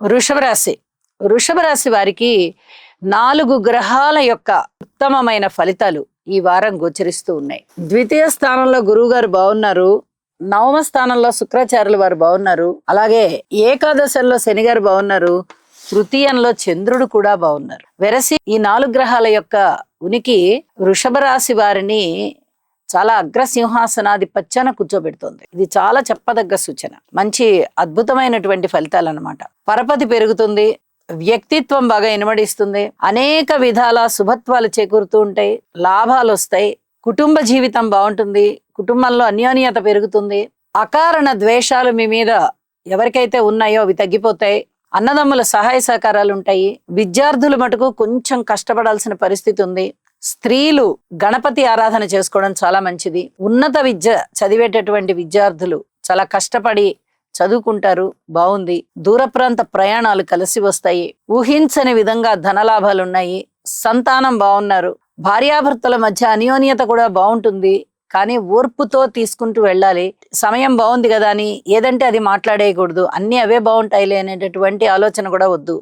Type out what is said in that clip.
వృషభ రాశి. వృషభ రాశి వారికి 4 గ్రహాల యొక్క ఉత్తమమైన ఫలితాలు ఈ వారం గోచరిస్తూ ఉన్నాయి. ద్వితీయ స్థానంలో గురువు గారు బాగున్నారు. నవమ స్థానంలో శుక్రాచార్యులు వారు బాగున్నారు. అలాగే ఏకాదశంలో శని గారు బాగున్నారు. తృతీయంలో చంద్రుడు కూడా బాగున్నారు. వెరసి ఈ 4 గ్రహాల యొక్క ఉనికి వృషభ రాశి వారిని చాలా అగ్రసింహాసనాధిపత్యాన కూర్చోబెడుతోంది. ఇది చాలా చెప్పదగ్గ సూచన. మంచి అద్భుతమైనటువంటి ఫలితాలు అన్నమాట. పరపతి పెరుగుతుంది, వ్యక్తిత్వం బాగా ఇనుమడిస్తుంది, అనేక విధాల శుభత్వాలు చేకూరుతూ ఉంటాయి, లాభాలు వస్తాయి, కుటుంబ జీవితం బాగుంటుంది, కుటుంబంలో అన్యోన్యత పెరుగుతుంది, అకారణ ద్వేషాలు మీ మీద ఎవరికైతే ఉన్నాయో అవి తగ్గిపోతాయి, అన్నదమ్ముల సహాయ సహకారాలు ఉంటాయి, విద్యార్థులు మటుకు కొంచెం కష్టపడాల్సిన పరిస్థితి ఉంది. స్త్రీలు గణపతి ఆరాధన చేసుకోవడం చాలా మంచిది. ఉన్నత విద్య చదివేటటువంటి విద్యార్థులు చాలా కష్టపడి చదువుకుంటారు, బాగుంది. దూర ప్రాంత ప్రయాణాలు కలిసి వస్తాయి. ఊహించని విధంగా ధనలాభాలు ఉన్నాయి. సంతానం బాగున్నారు. భార్యాభర్తల మధ్య అన్యోన్యత కూడా బాగుంటుంది. కానీ ఓర్పుతో తీసుకుంటూ వెళ్ళాలి. సమయం బాగుంది కదా అని ఏదంటే అది మాట్లాడేయకూడదు. అన్ని అవే బాగుంటాయిలే అనేటటువంటి ఆలోచన కూడా వద్దు.